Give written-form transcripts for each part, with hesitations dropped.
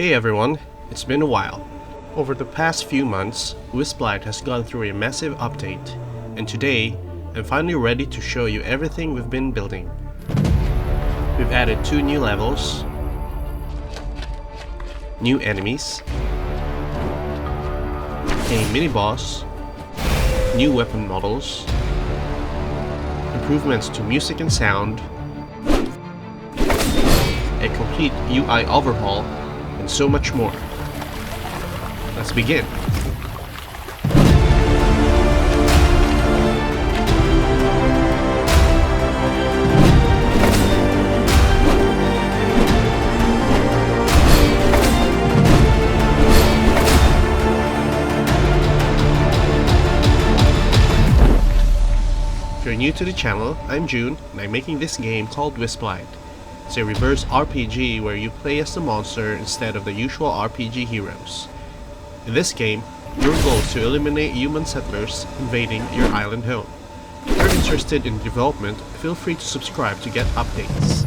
Hey everyone, it's been a while. Over the past few months, Wisplight has gone through a massive update, and today, I'm finally ready to show you everything we've been building. We've added 2 new levels, new enemies, a mini-boss, new weapon models, improvements to music and sound, a complete UI overhaul, and so much more. Let's begin. If you're new to the channel, I'm June, and I'm making this game called Wisplight. It's a reverse RPG where you play as the monster instead of the usual RPG heroes. In this game, your goal is to eliminate human settlers invading your island home. If you're interested in development, feel free to subscribe to get updates.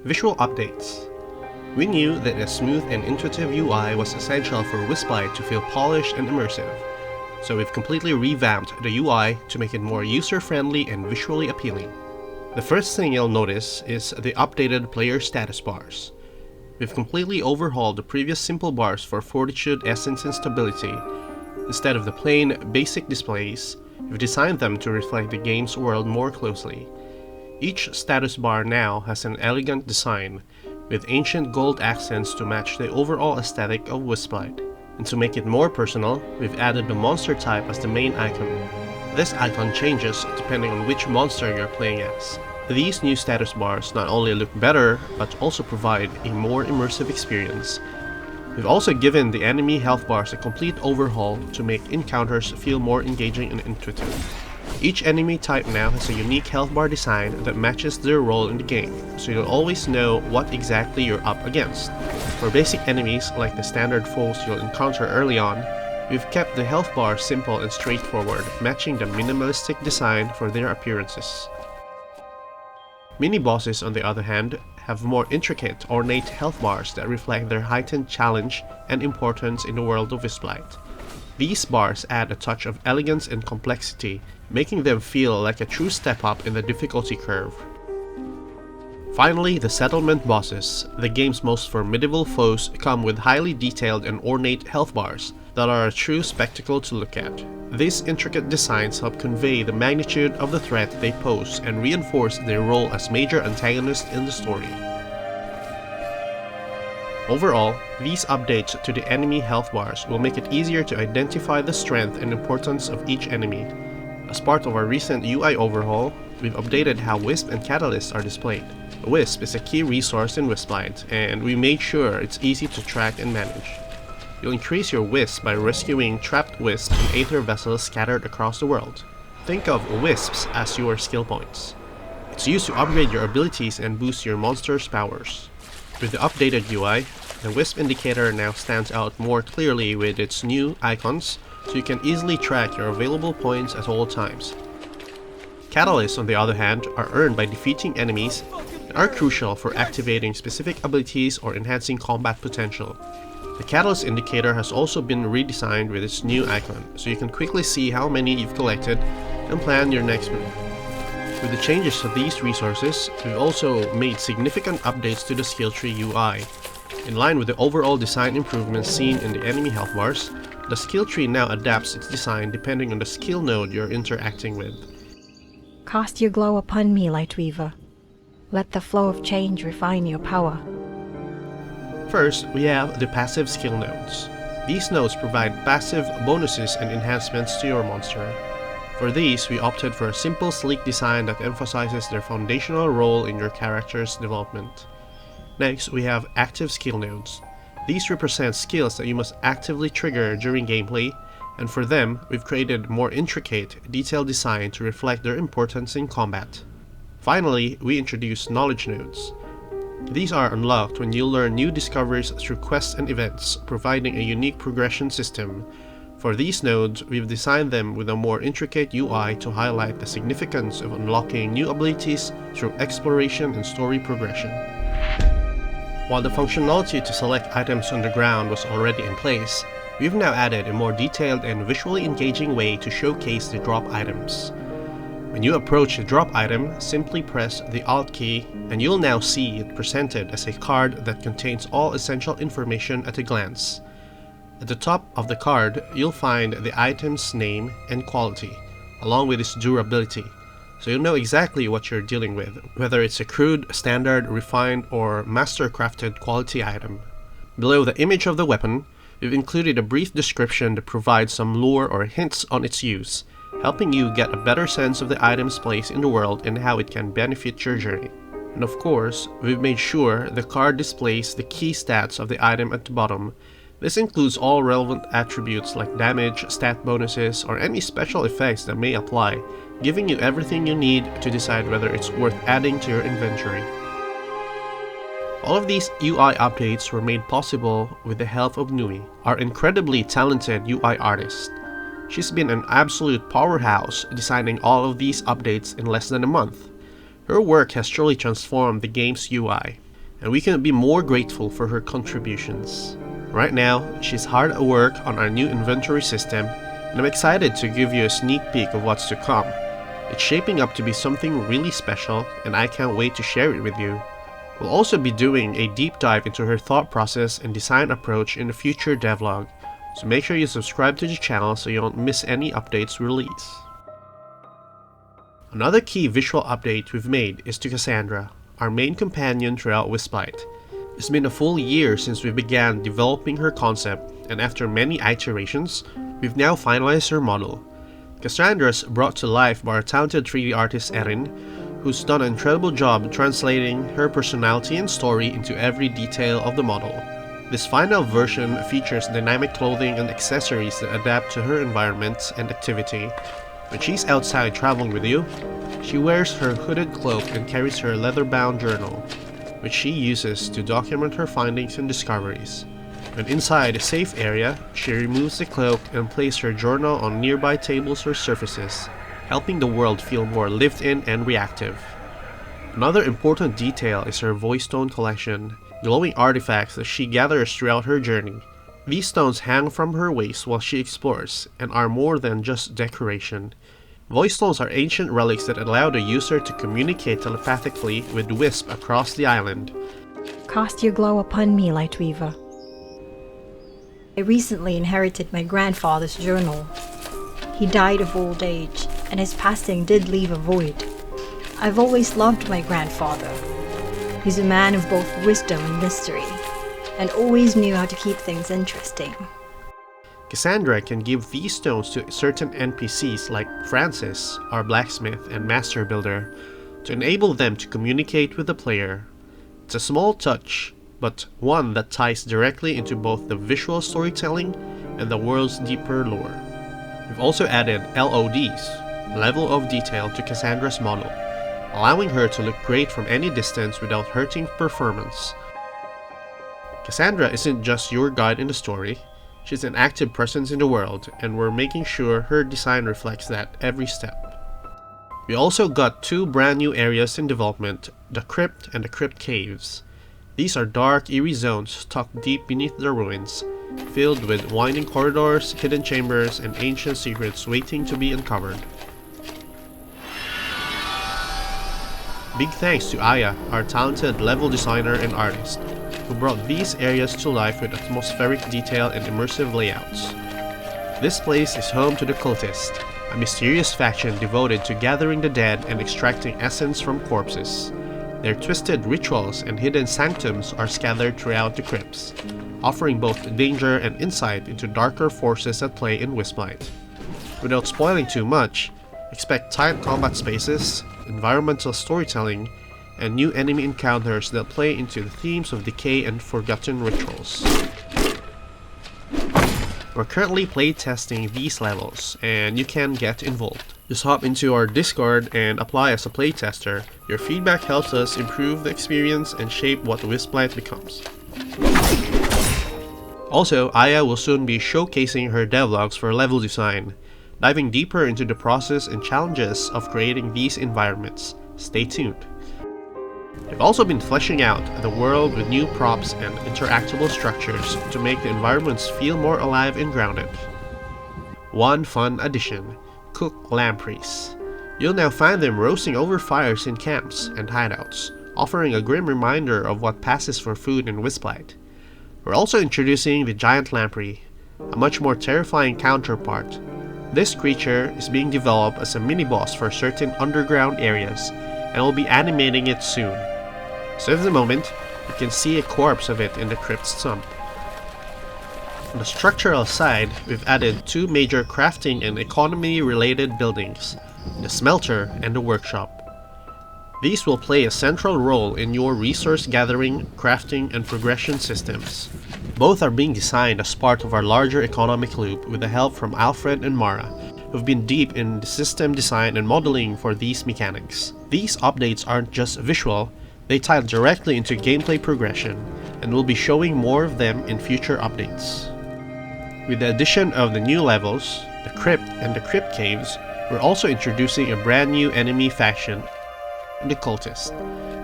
Visual updates. We knew that a smooth and intuitive UI was essential for Wisplight to feel polished and immersive, so we've completely revamped the UI to make it more user-friendly and visually appealing. The first thing you'll notice is the updated player status bars. We've completely overhauled the previous simple bars for fortitude, essence, and stability. Instead of the plain, basic displays, we've designed them to reflect the game's world more closely. Each status bar now has an elegant design, with ancient gold accents to match the overall aesthetic of Wisplight. And to make it more personal, we've added the monster type as the main icon. This icon changes depending on which monster you're playing as. These new status bars not only look better, but also provide a more immersive experience. We've also given the enemy health bars a complete overhaul to make encounters feel more engaging and intuitive. Each enemy type now has a unique health bar design that matches their role in the game, so you'll always know what exactly you're up against. For basic enemies like the standard foes you'll encounter early on, we've kept the health bar simple and straightforward, matching the minimalistic design for their appearances. Mini-bosses, on the other hand, have more intricate, ornate health bars that reflect their heightened challenge and importance in the world of Wisplight. These bars add a touch of elegance and complexity, making them feel like a true step up in the difficulty curve. Finally, the settlement bosses, the game's most formidable foes, come with highly detailed and ornate health bars that are a true spectacle to look at. These intricate designs help convey the magnitude of the threat they pose and reinforce their role as major antagonists in the story. Overall, these updates to the enemy health bars will make it easier to identify the strength and importance of each enemy. As part of our recent UI overhaul, we've updated how Wisp and Catalysts are displayed. Wisp is a key resource in Wisplight, and we made sure it's easy to track and manage. You'll increase your Wisp by rescuing trapped Wisps in Aether vessels scattered across the world. Think of Wisps as your skill points. It's used to upgrade your abilities and boost your monster's powers. With the updated UI, the Wisp indicator now stands out more clearly with its new icons, so you can easily track your available points at all times. Catalysts, on the other hand, are earned by defeating enemies and are crucial for activating specific abilities or enhancing combat potential. The Catalyst indicator has also been redesigned with its new icon, so you can quickly see how many you've collected and plan your next move. With the changes to these resources, we've also made significant updates to the skill tree UI. In line with the overall design improvements seen in the enemy health bars, the skill tree now adapts its design depending on the skill node you're interacting with. Cast your glow upon me, Lightweaver. Let the flow of change refine your power. First, we have the passive skill nodes. These nodes provide passive bonuses and enhancements to your monster. For these, we opted for a simple, sleek design that emphasizes their foundational role in your character's development. Next, we have active skill nodes. These represent skills that you must actively trigger during gameplay, and for them, we've created more intricate, detailed design to reflect their importance in combat. Finally, we introduce knowledge nodes. These are unlocked when you learn new discoveries through quests and events, providing a unique progression system. For these nodes, we've designed them with a more intricate UI to highlight the significance of unlocking new abilities through exploration and story progression. While the functionality to select items on the ground was already in place, we've now added a more detailed and visually engaging way to showcase the drop items. When you approach the drop item, simply press the Alt key and you'll now see it presented as a card that contains all essential information at a glance. At the top of the card, you'll find the item's name and quality, along with its durability, so you'll know exactly what you're dealing with, whether it's a crude, standard, refined, or Mastercrafted quality item. Below the image of the weapon, we've included a brief description that provides some lore or hints on its use, helping you get a better sense of the item's place in the world and how it can benefit your journey. And of course, we've made sure the card displays the key stats of the item at the bottom. This includes all relevant attributes like damage, stat bonuses, or any special effects that may apply, giving you everything you need to decide whether it's worth adding to your inventory. All of these UI updates were made possible with the help of Nui, our incredibly talented UI artist. She's been an absolute powerhouse designing all of these updates in less than a month. Her work has truly transformed the game's UI, and we couldn't be more grateful for her contributions. Right now, she's hard at work on our new inventory system, and I'm excited to give you a sneak peek of what's to come. It's shaping up to be something really special, and I can't wait to share it with you. We'll also be doing a deep dive into her thought process and design approach in a future devlog, so make sure you subscribe to the channel so you don't miss any updates we release. Another key visual update we've made is to Cassandra, our main companion throughout Wisplight. It's been a full year since we began developing her concept, and after many iterations, we've now finalized her model. Cassandra's brought to life by our talented 3D artist Erin, who's done an incredible job translating her personality and story into every detail of the model. This final version features dynamic clothing and accessories that adapt to her environment and activity. When she's outside traveling with you, she wears her hooded cloak and carries her leather-bound journal, which she uses to document her findings and discoveries. When inside a safe area, she removes the cloak and places her journal on nearby tables or surfaces, helping the world feel more lived in and reactive. Another important detail is her voice stone collection, glowing artifacts that she gathers throughout her journey. These stones hang from her waist while she explores, and are more than just decoration. Voice stones are ancient relics that allow the user to communicate telepathically with Wisp across the island. Cast your glow upon me, Lightweaver. I recently inherited my grandfather's journal. He died of old age, and his passing did leave a void. I've always loved my grandfather. He's a man of both wisdom and mystery, and always knew how to keep things interesting. Cassandra can give these stones to certain NPCs like Francis, our blacksmith and master builder, to enable them to communicate with the player. It's a small touch, but one that ties directly into both the visual storytelling and the world's deeper lore. We've also added LODs, level of detail, to Cassandra's model, allowing her to look great from any distance without hurting performance. Cassandra isn't just your guide in the story, she's an active presence in the world, and we're making sure her design reflects that every step. We also got two brand new areas in development, the Crypt and the Crypt Caves. These are dark, eerie zones tucked deep beneath the ruins, filled with winding corridors, hidden chambers, and ancient secrets waiting to be uncovered. Big thanks to Aya, our talented level designer and artist, who brought these areas to life with atmospheric detail and immersive layouts. This place is home to the Cultist, a mysterious faction devoted to gathering the dead and extracting essence from corpses. Their twisted rituals and hidden sanctums are scattered throughout the crypts, offering both danger and insight into darker forces at play in Wisplight. Without spoiling too much, expect tight combat spaces, environmental storytelling, and new enemy encounters that play into the themes of decay and forgotten rituals. We're currently playtesting these levels, and you can get involved. Just hop into our Discord and apply as a playtester. Your feedback helps us improve the experience and shape what Wisplight becomes. Also, Aya will soon be showcasing her devlogs for level design, diving deeper into the process and challenges of creating these environments. Stay tuned. They've also been fleshing out the world with new props and interactable structures to make the environments feel more alive and grounded. One fun addition: cook lampreys. You'll now find them roasting over fires in camps and hideouts, offering a grim reminder of what passes for food in Wisplight. We're also introducing the giant lamprey, a much more terrifying counterpart. This creature is being developed as a mini-boss for certain underground areas, and we'll be animating it soon. So at the moment, you can see a corpse of it in the crypt's sump. On the structural side, we've added two major crafting and economy-related buildings, the smelter and the workshop. These will play a central role in your resource gathering, crafting, and progression systems. Both are being designed as part of our larger economic loop with the help from Alfred and Mara, who've been deep in the system design and modeling for these mechanics. These updates aren't just visual, they tie directly into gameplay progression, and we'll be showing more of them in future updates. With the addition of the new levels, the Crypt and the Crypt Caves, we're also introducing a brand new enemy faction, the cultist.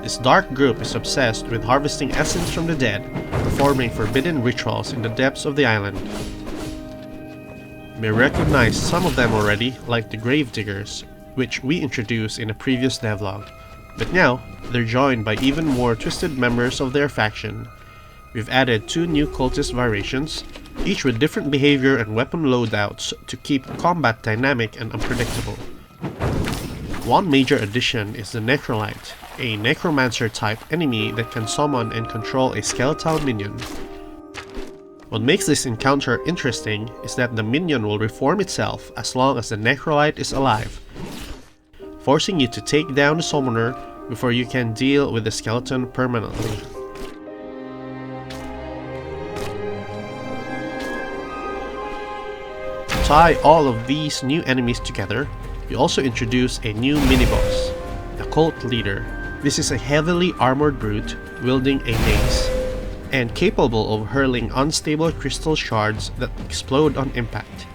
This dark group is obsessed with harvesting essence from the dead, performing forbidden rituals in the depths of the island. You may recognize some of them already, like the grave diggers, which we introduced in a previous devlog. But now, they're joined by even more twisted members of their faction. We've added two new cultist variations, each with different behavior and weapon loadouts to keep combat dynamic and unpredictable. One major addition is the Necrolite, a necromancer-type enemy that can summon and control a skeletal minion. What makes this encounter interesting is that the minion will reform itself as long as the Necrolite is alive, forcing you to take down the summoner before you can deal with the skeleton permanently. To tie all of these new enemies together, we also introduce a new mini-boss, the Cult Leader. This is a heavily armored brute wielding a mace and capable of hurling unstable crystal shards that explode on impact.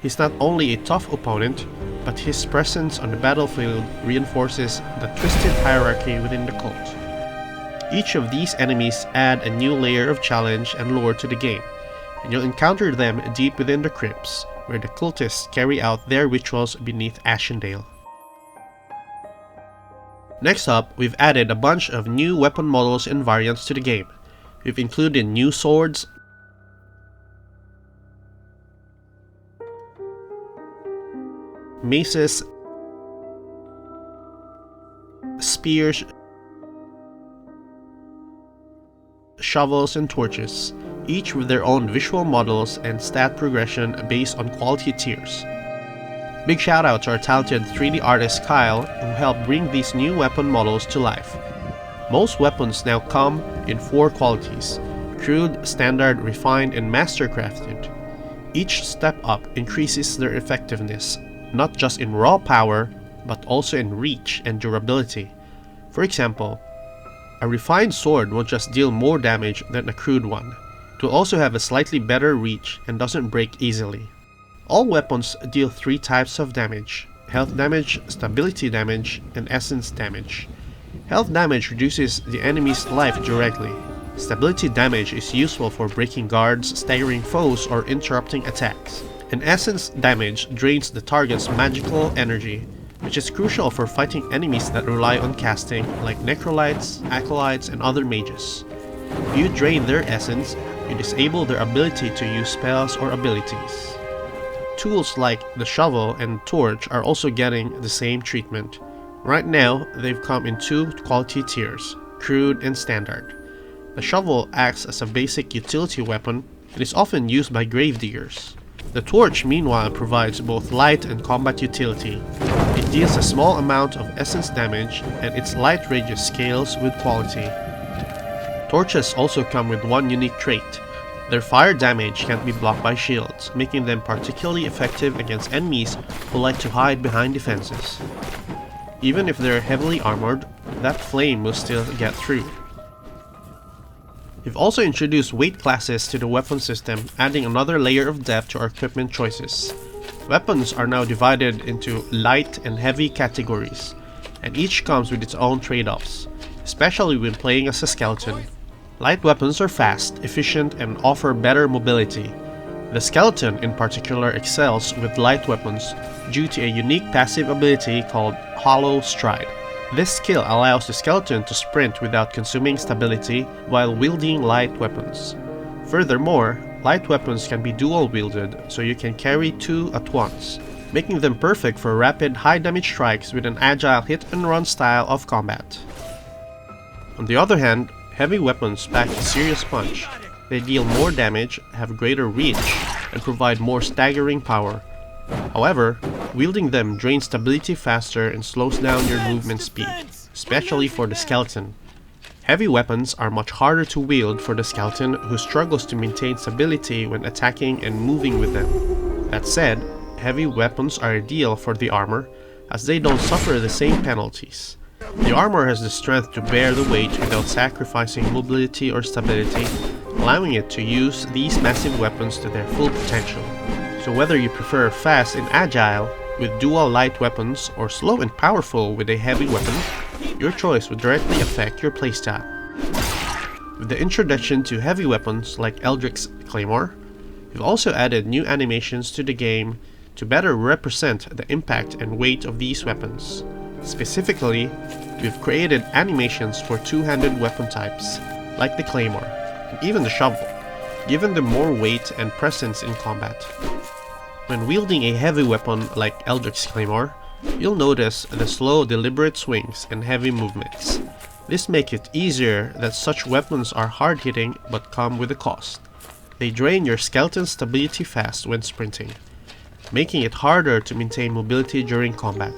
He's not only a tough opponent, but his presence on the battlefield reinforces the twisted hierarchy within the cult. Each of these enemies add a new layer of challenge and lore to the game, and you'll encounter them deep within the crypts, where the cultists carry out their rituals beneath Ashendale. Next up, we've added a bunch of new weapon models and variants to the game. We've included new swords, maces, spears, shovels, and torches, each with their own visual models and stat progression based on quality tiers. Big shout out to our talented 3D artist Kyle, who helped bring these new weapon models to life. Most weapons now come in 4 qualities: Crude, Standard, Refined, and Mastercrafted. Each step up increases their effectiveness, not just in raw power, but also in reach and durability. For example, a refined sword won't just deal more damage than a crude one. It will also have a slightly better reach and doesn't break easily. All weapons deal 3 types of damage: health damage, stability damage, and essence damage. Health damage reduces the enemy's life directly. Stability damage is useful for breaking guards, staggering foes, or interrupting attacks. And essence damage drains the target's magical energy, which is crucial for fighting enemies that rely on casting, like necrolites, acolytes, and other mages. If you drain their essence, you disable their ability to use spells or abilities. Tools like the shovel and torch are also getting the same treatment. Right now, they've come in 2 quality tiers, Crude and Standard. The shovel acts as a basic utility weapon and is often used by grave diggers. The torch, meanwhile, provides both light and combat utility. It deals a small amount of essence damage, and its light radius scales with quality. Torches also come with one unique trait. Their fire damage can't be blocked by shields, making them particularly effective against enemies who like to hide behind defenses. Even if they're heavily armored, that flame will still get through. We've also introduced weight classes to the weapon system, adding another layer of depth to our equipment choices. Weapons are now divided into light and heavy categories, and each comes with its own trade-offs. especially when playing as a skeleton. Light weapons are fast, efficient, and offer better mobility. The skeleton in particular excels with light weapons due to a unique passive ability called Hollow Stride. This skill allows the skeleton to sprint without consuming stability while wielding light weapons. Furthermore, light weapons can be dual-wielded, so you can carry two at once, making them perfect for rapid high-damage strikes with an agile hit-and-run style of combat. On the other hand, heavy weapons pack a serious punch. They deal more damage, have greater reach, and provide more staggering power. However, wielding them drains stability faster and slows down your movement speed, especially for the skeleton. Heavy weapons are much harder to wield for the skeleton who struggles to maintain stability when attacking and moving with them. That said, heavy weapons are ideal for the armor, as they don't suffer the same penalties. The armor has the strength to bear the weight without sacrificing mobility or stability, allowing it to use these massive weapons to their full potential. So whether you prefer fast and agile with dual light weapons or slow and powerful with a heavy weapon, your choice will directly affect your playstyle. With the introduction to heavy weapons like Eldrick's Claymore, we've also added new animations to the game to better represent the impact and weight of these weapons. Specifically, we've created animations for two-handed weapon types, like the Claymore, and even the Shovel, giving them more weight and presence in combat. When wielding a heavy weapon like Eldrick's Claymore, you'll notice the slow, deliberate swings and heavy movements. This makes it easier that such weapons are hard-hitting but come with a cost. They drain your skeleton's stability fast when sprinting, making it harder to maintain mobility during combat.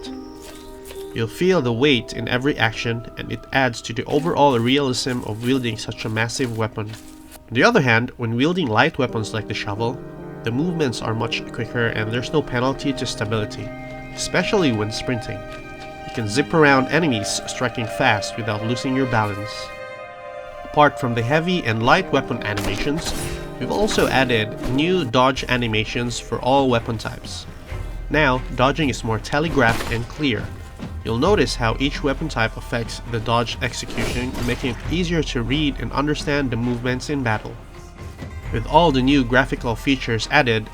You'll feel the weight in every action, and it adds to the overall realism of wielding such a massive weapon. On the other hand, when wielding light weapons like the Shovel, the movements are much quicker and there's no penalty to stability, especially when sprinting. You can zip around enemies striking fast without losing your balance. Apart from the heavy and light weapon animations, we've also added new dodge animations for all weapon types. Now, dodging is more telegraphed and clear. You'll notice how each weapon type affects the dodge execution, making it easier to read and understand the movements in battle. With all the new graphical features added,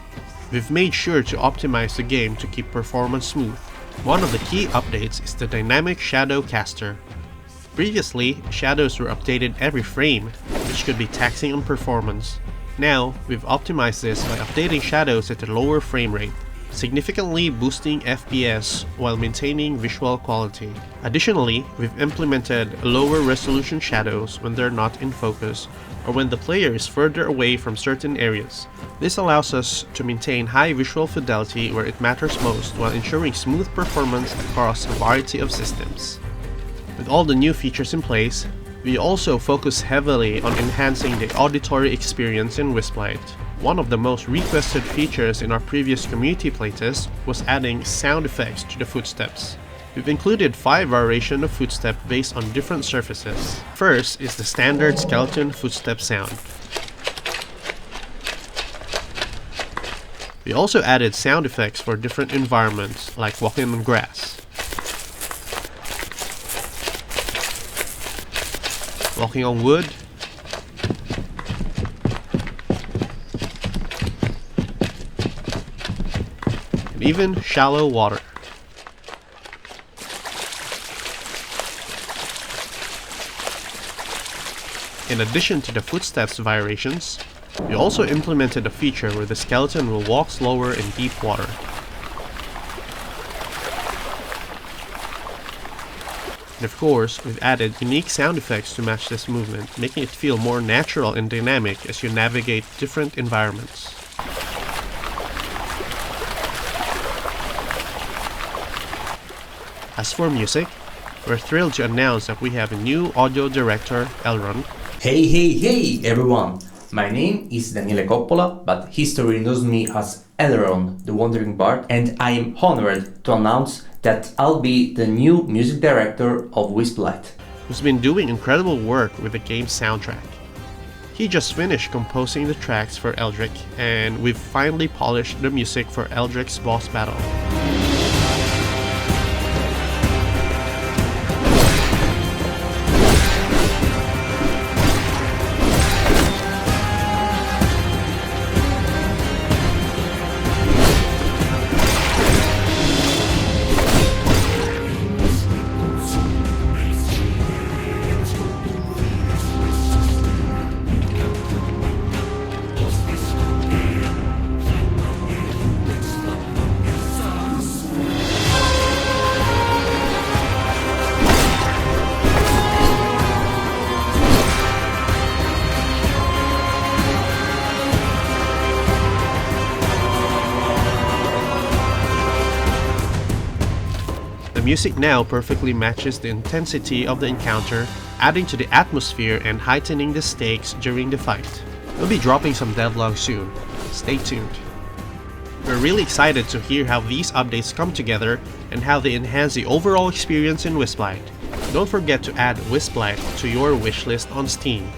we've made sure to optimize the game to keep performance smooth. One of the key updates is the dynamic shadow caster. Previously, shadows were updated every frame, which could be taxing on performance. Now, we've optimized this by updating shadows at a lower frame rate, significantly boosting FPS while maintaining visual quality. Additionally, we've implemented lower resolution shadows when they're not in focus or when the player is further away from certain areas. This allows us to maintain high visual fidelity where it matters most while ensuring smooth performance across a variety of systems. With all the new features in place, we also focus heavily on enhancing the auditory experience in Wisplight. One of the most requested features in our previous community playtest was adding sound effects to the footsteps. We've included 5 variations of footstep based on different surfaces. First is the standard skeleton footstep sound. We also added sound effects for different environments, like walking on grass, walking on wood, and even shallow water. In addition to the footsteps variations, we also implemented a feature where the skeleton will walk slower in deep water. And of course, we've added unique sound effects to match this movement, making it feel more natural and dynamic as you navigate different environments. As for music, we're thrilled to announce that we have a new audio director, Elron. Hey everyone! My name is Daniele Coppola, but history knows me as Elron, the Wandering Bard, and I am honored to announce that I'll be the new music director of Wisplight. Who's been doing incredible work with the game's soundtrack. He just finished composing the tracks for Eldrick, and we've finally polished the music for Eldrick's boss battle. music now perfectly matches the intensity of the encounter, adding to the atmosphere and heightening the stakes during the fight. We'll be dropping some devlogs soon. Stay tuned. We're really excited to hear how these updates come together and how they enhance the overall experience in Wisplight. Don't forget to add Wisplight to your wishlist on Steam.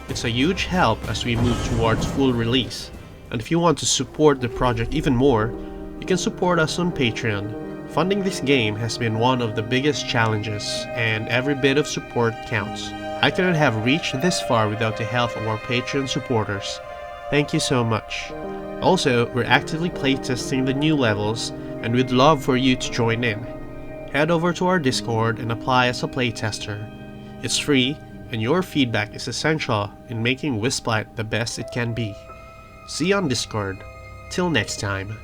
It's a huge help as we move towards full release. And if you want to support the project even more, you can support us on Patreon. Funding this game has been one of the biggest challenges, and every bit of support counts. I couldn't have reached this far without the help of our Patreon supporters. Thank you so much. Also, we're actively playtesting the new levels, and we'd love for you to join in. Head over to our Discord and apply as a playtester. It's free, and your feedback is essential in making Wisplight the best it can be. See you on Discord. Till next time.